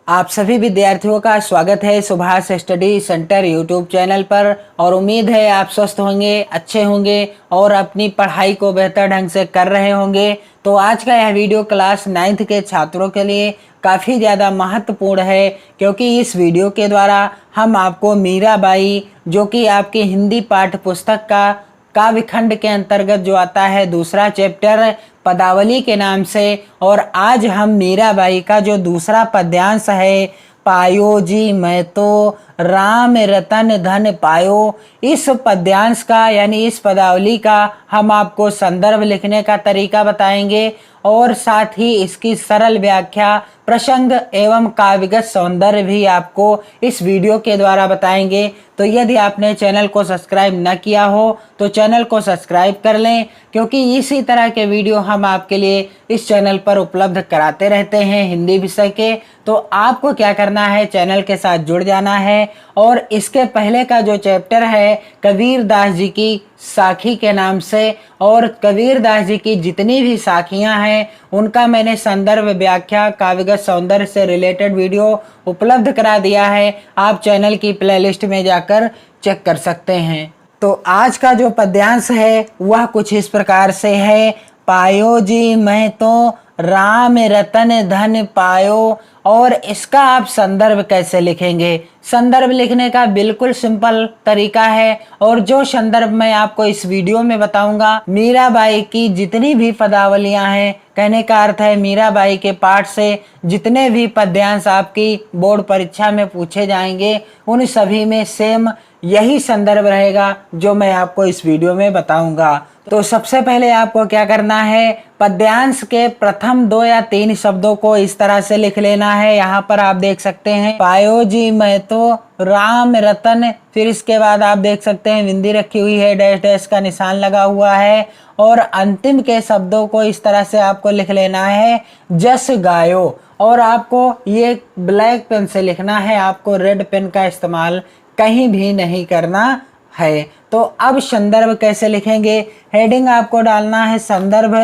आप सभी विद्यार्थियों का स्वागत है Subhash study centre YouTube channel पर। और उम्मीद है आप स्वस्थ होंगे, अच्छे होंगे और अपनी पढ़ाई को बेहतर ढंग से कर रहे होंगे। तो आज का यह वीडियो क्लास 9th के छात्रों के लिए काफ़ी ज़्यादा महत्वपूर्ण है, क्योंकि इस वीडियो के द्वारा हम आपको मीराबाई, जो कि आपकी हिंदी पाठ्य पुस्तक का काव्य खंड के अंतर्गत जो आता है दूसरा चैप्टर पदावली के नाम से, और आज हम मीराबाई का जो दूसरा पद्यांश है, पायो जी मैं तो राम रतन धन पायो, इस पद्यांश का यानी इस पदावली का हम आपको संदर्भ लिखने का तरीका बताएंगे और साथ ही इसकी सरल व्याख्या, प्रसंग एवं काव्यगत सौंदर्य भी आपको इस वीडियो के द्वारा बताएंगे। तो यदि आपने चैनल को सब्सक्राइब न किया हो तो चैनल को सब्सक्राइब कर लें, क्योंकि इसी तरह के वीडियो हम आपके लिए इस चैनल पर उपलब्ध कराते रहते हैं हिंदी विषय के। तो आपको क्या करना है, चैनल के साथ जुड़ जाना है। और इसके पहले का जो चैप्टर है कबीर दास जी की साखी के नाम से, और कबीर दास जी की जितनी भी साखियां हैं उनका मैंने संदर्भ, व्याख्या, काव्यगत सौंदर्य से रिलेटेड वीडियो उपलब्ध करा दिया है। आप चैनल की प्लेलिस्ट में जाकर चेक कर सकते हैं। तो आज का जो पद्यांश है वह कुछ इस प्रकार से है। पायो जी मैं तो राम रतन धन पायो। और इसका आप संदर्भ कैसे लिखेंगे? संदर्भ लिखने का बिल्कुल सिंपल तरीका है, और जो संदर्भ मैं आपको इस वीडियो में बताऊंगा, मीराबाई की जितनी भी पदावलियां हैं, कहने का अर्थ है मीराबाई के पाठ से जितने भी पद्यांश आपकी बोर्ड परीक्षा में पूछे जाएंगे उन सभी में सेम यही संदर्भ रहेगा जो मैं आपको इस वीडियो में बताऊंगा। तो सबसे पहले आपको क्या करना है, पद्यांश के प्रथम 2 या 3 शब्दों को इस तरह से लिख लेना है। यहाँ पर आप देख सकते हैं पायो जी मैं तो राम रतन, फिर इसके बाद आप देख सकते हैं बिंदी रखी हुई है, डैश डैश का निशान लगा हुआ है, और अंतिम के शब्दों को इस तरह से आपको लिख लेना है जस गायो। और आपको ये ब्लैक पेन से लिखना है, आपको रेड पेन का इस्तेमाल कहीं भी नहीं करना है। तो अब संदर्भ कैसे लिखेंगे? हेडिंग आपको डालना है संदर्भ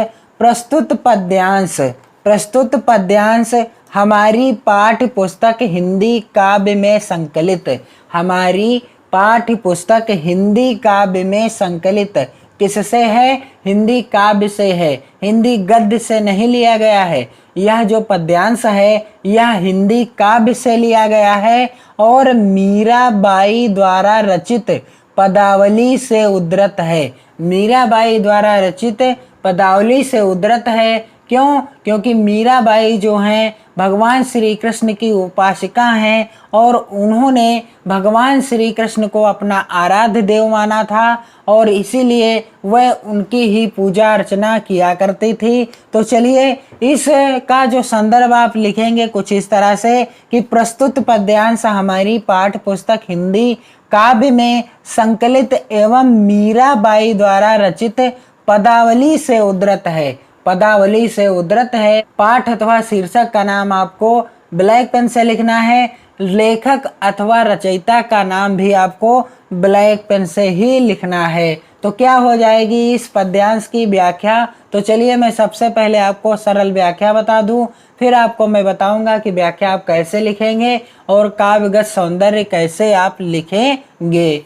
प्रस्तुत पद्यांश। प्रस्तुत पद्यांश हमारी पाठ्य पुस्तक हिंदी काव्य में संकलित, हमारी पाठ्य पुस्तक हिंदी काव्य में संकलित किससे है? हिंदी काव्य से है, हिंदी गद्य से नहीं लिया गया है। यह जो पद्यांश है यह हिंदी काव्य से लिया गया है और मीराबाई द्वारा रचित पदावली से उद्धृत है। मीराबाई द्वारा रचित पदावली से उद्धृत है। क्यों? क्योंकि मीराबाई जो हैं भगवान श्री कृष्ण की उपासिका हैं, और उन्होंने भगवान श्री कृष्ण को अपना आराध्य देव माना था, और इसीलिए वह उनकी ही पूजा अर्चना किया करती थी। तो चलिए इसका जो संदर्भ आप लिखेंगे कुछ इस तरह से कि प्रस्तुत पद्यांश हमारी पाठ्य पुस्तक हिंदी काव्य में संकलित एवं मीराबाई द्वारा रचित पदावली से उद्धृत है। पदावली से उद्धृत है। पाठ अथवा शीर्षक का नाम आपको ब्लैक पेन से लिखना है। लेखक अथवा रचयिता का नाम भी आपको ब्लैक पेन से ही लिखना है। तो क्या हो जाएगी इस पद्यांश की व्याख्या? तो चलिए मैं सबसे पहले आपको सरल व्याख्या बता दूं, फिर आपको मैं बताऊंगा कि व्याख्या आप कैसे लिखेंगे और काव्यगत सौंदर्य कैसे आप लिखेंगे।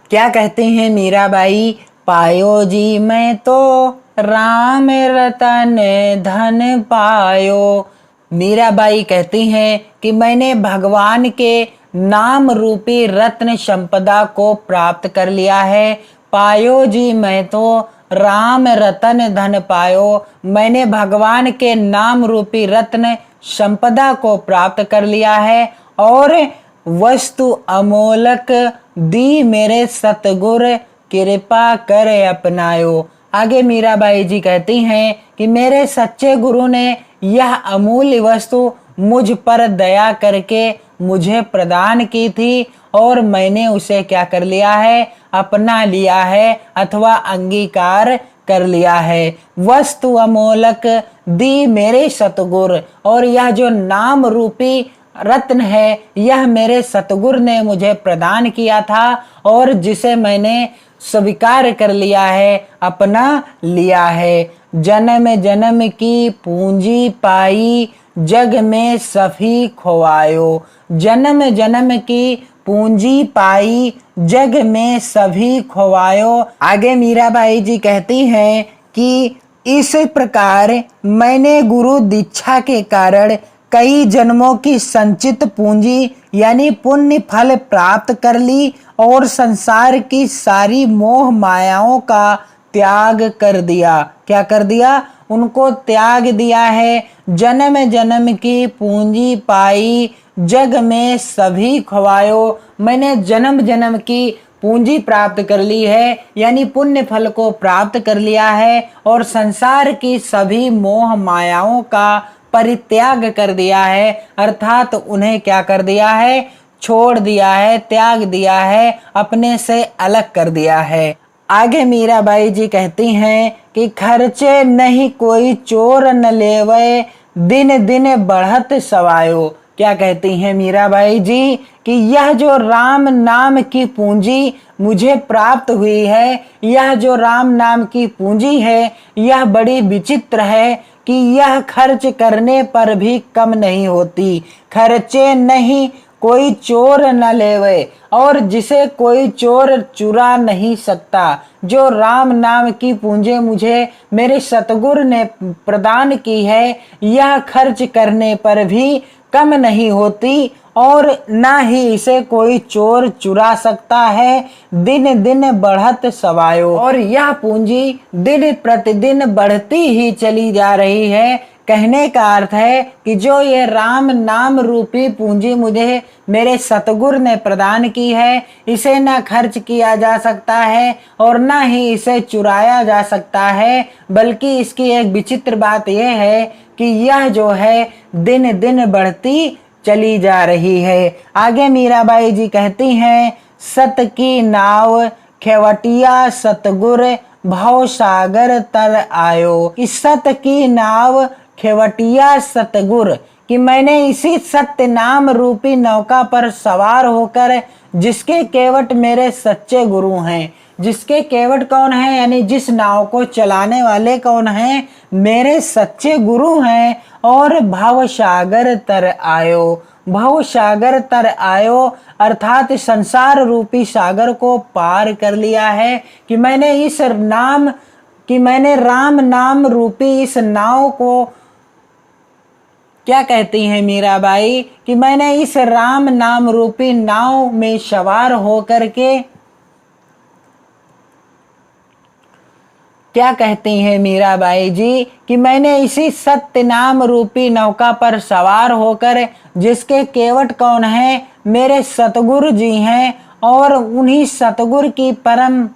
क्या कहती हैं मीराबाई? पायो जी मैं तो राम रतन धन पायो। मीराबाई कहती हैं कि मैंने भगवान के नाम रूपी रत्न संपदा को प्राप्त कर लिया है। पायो जी मैं तो राम रतन धन पायो, मैंने भगवान के नाम रूपी रत्न संपदा को प्राप्त कर लिया है, और वस्तु अमोलक दी मेरे सतगुर कृपा कर अपनायो। आगे मीराबाई जी कहती हैं कि मेरे सच्चे गुरु ने यह अमूल्य वस्तु मुझ पर दया करके मुझे प्रदान की थी, और मैंने उसे क्या कर लिया है? अपना लिया है अथवा अंगीकार कर लिया है। वस्तु अमोलक दी मेरे सतगुर, और यह जो नाम रूपी रत्न है यह मेरे सतगुर ने मुझे प्रदान किया था, और जिसे मैंने स्वीकार कर लिया है, अपना लिया है। जन्म जन्म की पूंजी पाई जग में सभी खोवायो। जन्म जन्म की पूंजी पाई, जग में सभी खोवायो। आगे मीराबाई जी कहती हैं कि इस प्रकार मैंने गुरु दीक्षा के कारण कई जन्मों की संचित पूंजी यानी पुण्य फल प्राप्त कर ली और संसार की सारी मोह मायाओं का त्याग कर दिया। क्या कर दिया? उनको त्याग दिया है। जन्म जन्म की पूंजी पाई, जग में सभी खवायो। मैंने जन्म जन्म की पूंजी प्राप्त कर ली है यानी पुण्य फल को प्राप्त कर लिया है और संसार की सभी मोह मायाओं का परित्याग कर दिया है, अर्थात उन्हें क्या कर दिया है? छोड़ दिया है, त्याग दिया है, अपने से अलग कर दिया है। आगे मीराबाई जी कहती हैं कि खर्चे नहीं कोई चोर न लेवे, दिन दिन बढ़त सवायो। क्या कहती हैं मीराबाई जी कि यह जो राम नाम की पूंजी मुझे प्राप्त हुई है, यह जो राम नाम की पूंजी है, यह बड़ी विचित्र है कि यह खर्च करने पर भी कम नहीं होती। खर्चे नहीं कोई चोर न लेवे, और जिसे कोई चोर चुरा नहीं सकता। जो राम नाम की पूंजी मुझे मेरे सतगुरु ने प्रदान की है, यह खर्च करने पर भी कम नहीं होती और ना ही इसे कोई चोर चुरा सकता है। दिन दिन बढ़त सवायो, और यह पूंजी दिन प्रतिदिन बढ़ती ही चली जा रही है। कहने का अर्थ है कि जो ये राम नाम रूपी पूंजी मुझे मेरे सतगुरु ने प्रदान की है, इसे ना खर्च किया जा सकता है और ना ही इसे चुराया जा सकता है, बल्कि इसकी एक विचित्र बात यह है कि यह जो है दिन दिन बढ़ती चली जा रही है। आगे मीराबाई जी कहती हैं, सत की नाव खेवटिया सतगुर भव सागर तर आयो। इस सत की नाव खेवटिया सतगुर कि मैंने इसी सत्य नाम रूपी नौका पर सवार होकर, जिसके केवट मेरे सच्चे गुरु हैं। जिसके केवट कौन है? यानी जिस नाव को चलाने वाले कौन हैं? मेरे सच्चे गुरु हैं। और भव सागर तर आयो। भव सागर तर आयो अर्थात संसार रूपी सागर को पार कर लिया है कि मैंने राम नाम रूपी इस नाव को, क्या कहती हैं मीराबाई कि मैंने इस राम नाम रूपी नाव में सवार होकर के, क्या कहती हैं मीराबाई जी कि मैंने इसी सत्य नाम रूपी नौका पर सवार होकर, जिसके केवट कौन है? मेरे सतगुरु जी हैं, और उन्हीं सतगुरु की परम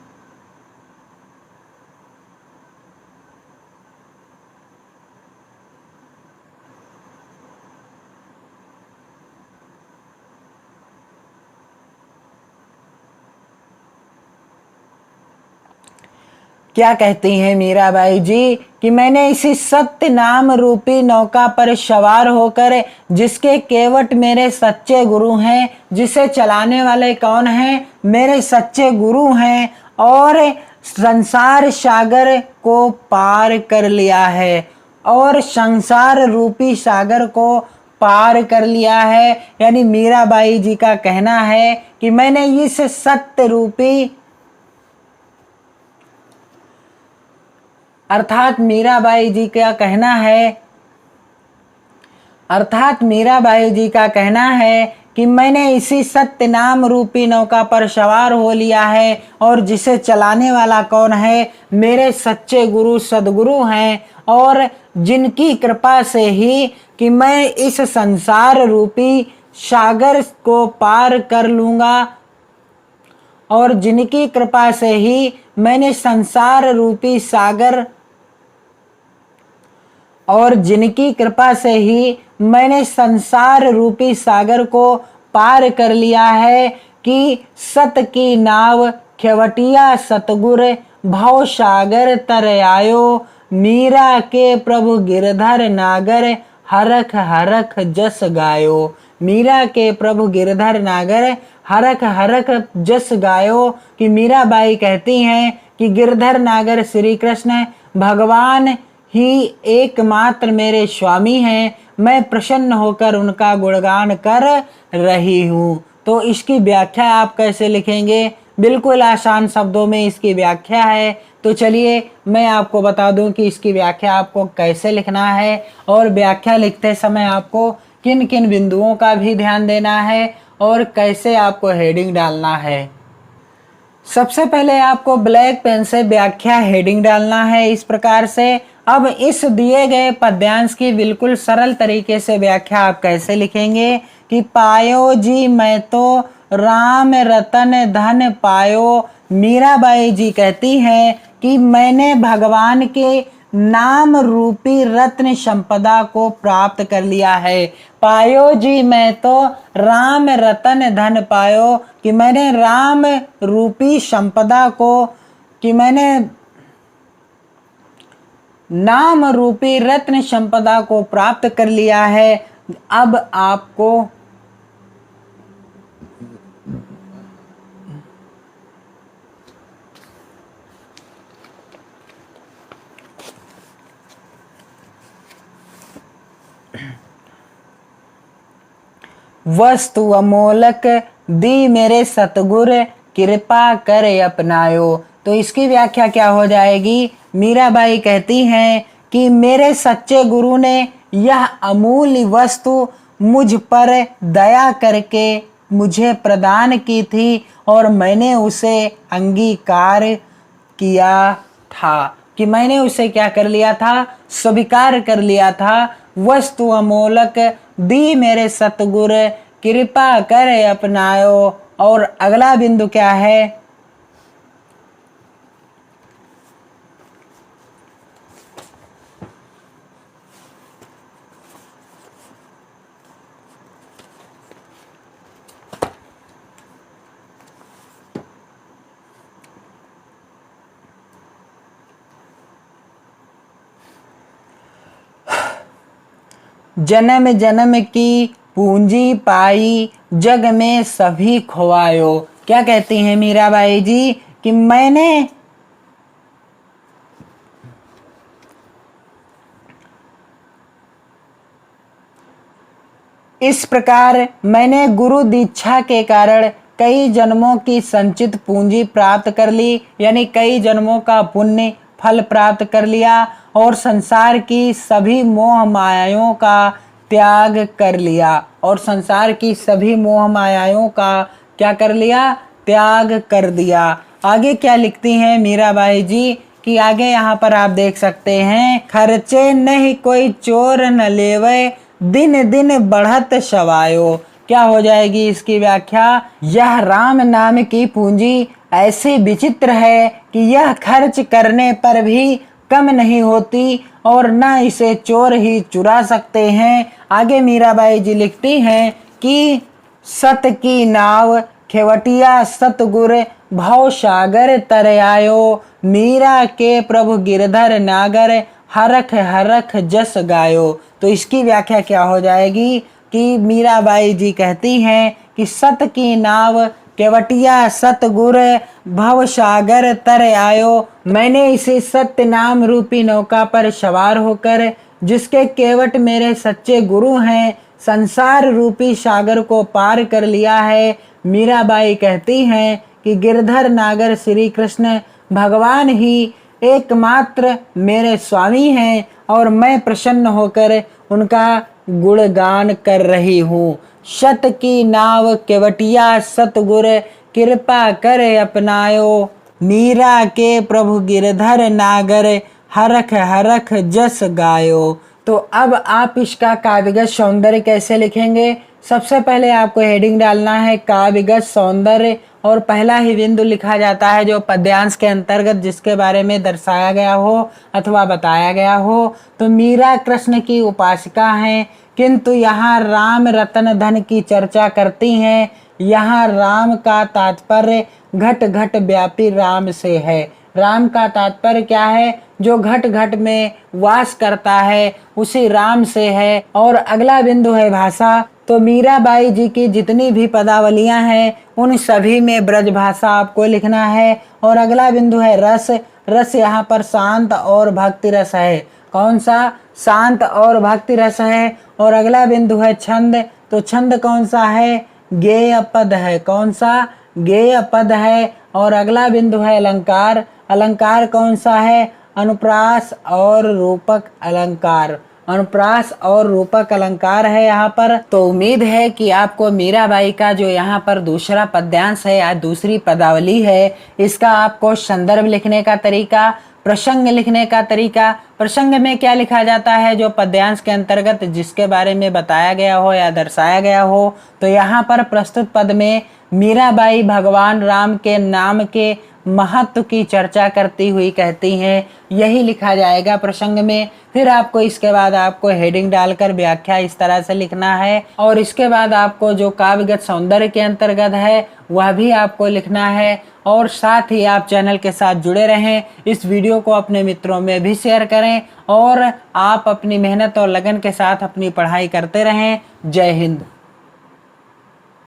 क्या कहती हैं मीराबाई जी कि मैंने इसी सत्य नाम रूपी नौका पर सवार होकर, जिसके केवट मेरे सच्चे गुरु हैं, जिसे चलाने वाले कौन हैं? मेरे सच्चे गुरु हैं, और संसार सागर को पार कर लिया है, और संसार रूपी सागर को पार कर लिया है। यानी मीराबाई जी का कहना है कि मैंने इस सत्य रूपी, अर्थात मीराबाई जी का कहना है कि मैंने इसी सत्य नाम रूपी नौका पर सवार हो लिया है, और जिसे चलाने वाला कौन है? मेरे सच्चे गुरु सदगुरु हैं, और जिनकी कृपा से ही कि मैं इस संसार रूपी सागर को पार कर लूँगा, और जिनकी कृपा से ही मैंने संसार रूपी सागर, और जिनकी कृपा से ही मैंने संसार रूपी सागर को पार कर लिया है कि सत की नाव खेवटिया सतगुर भव सागर तर आयो। मीरा के प्रभु गिरधर नागर हरख हरख जस गायो। मीरा के प्रभु गिरधर नागर हरख हरख जस गायो कि मीराबाई कहती हैं कि गिरधर नागर श्री कृष्ण भगवान ही एकमात्र मेरे स्वामी हैं, मैं प्रसन्न होकर उनका गुणगान कर रही हूँ। तो इसकी व्याख्या आप कैसे लिखेंगे? बिल्कुल आसान शब्दों में इसकी व्याख्या है। तो चलिए मैं आपको बता दूं कि इसकी व्याख्या आपको कैसे लिखना है और व्याख्या लिखते समय आपको किन किन बिंदुओं का भी ध्यान देना है और कैसे आपको हेडिंग डालना है। सबसे पहले आपको ब्लैक पेन से व्याख्या हेडिंग डालना है इस प्रकार से। अब इस दिए गए पद्यांश की बिल्कुल सरल तरीके से व्याख्या आप कैसे लिखेंगे कि पायो जी मैं तो राम रतन धन पायो। मीराबाई जी कहती हैं कि मैंने भगवान के नाम रूपी रत्न संपदा को प्राप्त कर लिया है। पायो जी मैं तो राम रतन धन पायो, कि मैंने राम रूपी संपदा को, कि मैंने नाम रूपी रत्न संपदा को प्राप्त कर लिया है। अब आपको वस्तु अमोलक दी मेरे सतगुर कृपा कर अपनायो। तो इसकी व्याख्या क्या हो जाएगी? मीराबाई कहती हैं कि मेरे सच्चे गुरु ने यह अमूल्य वस्तु मुझ पर दया करके मुझे प्रदान की थी और मैंने उसे अंगीकार किया था, कि मैंने उसे क्या कर लिया था? स्वीकार कर लिया था। वस्तु अमोलक दी मेरे सतगुर कृपा कर अपनायो। और अगला बिंदु क्या है? जन्म जन्म की पूंजी पाई जग में सभी खोवायो। क्या कहती हैं मीराबाई जी? कि मैंने इस प्रकार मैंने गुरु दीक्षा के कारण कई जन्मों की संचित पूंजी प्राप्त कर ली, यानी कई जन्मों का पुण्य फल प्राप्त कर लिया और संसार की सभी मोह मायाओं का त्याग कर लिया। और संसार की सभी मोह मायाओं का क्या कर लिया? त्याग कर दिया। आगे क्या लिखती हैं मीराबाई जी? कि आगे यहाँ पर आप देख सकते हैं, खर्चे नहीं कोई चोर न लेवे दिन दिन बढ़त शवायो। क्या हो जाएगी इसकी व्याख्या? यह राम नाम की पूंजी ऐसी विचित्र है कि यह खर्च करने पर भी कम नहीं होती और न इसे चोर ही चुरा सकते हैं। आगे मीराबाई जी लिखती हैं कि सत की नाव खेवटिया सतगुर भव सागर तर आयो। मीरा के प्रभु गिरधर नागर हरख हरख जस गायो। तो इसकी व्याख्या क्या हो जाएगी? कि मीराबाई जी कहती हैं कि सत की नाव केवटिया सतगुर भव सागर तर आयो। मैंने इसी सत्य नाम रूपी नौका पर सवार होकर, जिसके केवट मेरे सच्चे गुरु हैं, संसार रूपी सागर को पार कर लिया है। मीराबाई कहती हैं कि गिरधर नागर श्री कृष्ण भगवान ही एकमात्र मेरे स्वामी हैं और मैं प्रसन्न होकर उनका गुणगान कर रही हूँ। शत की नाव केवटिया सतगुर कृपा कर अपनायो। मीरा के प्रभु गिरधर नागर हरख हरख जस गायो। तो अब आप इसका काव्यगत सौंदर्य कैसे लिखेंगे? सबसे पहले आपको हेडिंग डालना है काव्यगत सौंदर्य और पहला ही बिंदु लिखा जाता है जो पद्यांश के अंतर्गत जिसके बारे में दर्शाया गया हो अथवा बताया गया हो। तो मीरा कृष्ण की उपासिका हैं, किंतु यहाँ राम रतन धन की चर्चा करती हैं। यहाँ राम का तात्पर्य घट घट व्यापी राम से है। राम का तात्पर्य क्या है? जो घट घट में वास करता है उसी राम से है। और अगला बिंदु है भाषा। तो मीराबाई जी की जितनी भी पदावलियां हैं उन सभी में ब्रज भाषा आपको लिखना है। और अगला बिंदु है रस। रस यहाँ पर शांत और भक्ति रस है। कौन सा? शांत और भक्ति रस है। और अगला बिंदु है छंद। तो छंद कौन सा है? गेय पद है। कौन सा? गेय पद है। और अगला बिंदु है अलंकार। अलंकार कौन सा है? अनुप्रास और रूपक अलंकार। अनुप्रास और रूपक अलंकार है यहाँ पर। तो उम्मीद है कि आपको मीराबाई का जो यहाँ पर दूसरा पद्यांश है या दूसरी पदावली है, इसका आपको संदर्भ लिखने का तरीका, प्रसंग लिखने का तरीका, प्रसंग में क्या लिखा जाता है जो पद्यांश के अंतर्गत जिसके बारे में बताया गया हो या दर्शाया गया हो। तो यहाँ पर प्रस्तुत पद में मीराबाई भगवान राम के नाम के महत्व की चर्चा करती हुई कहती हैं, यही लिखा जाएगा प्रसंग में। फिर आपको इसके बाद आपको हेडिंग डालकर व्याख्या इस तरह से लिखना है और इसके बाद आपको जो काव्यगत सौंदर्य के अंतर्गत है वह भी आपको लिखना है। और साथ ही आप चैनल के साथ जुड़े रहें, इस वीडियो को अपने मित्रों में भी शेयर करें और आप अपनी मेहनत और लगन के साथ अपनी पढ़ाई करते रहें। जय हिंद।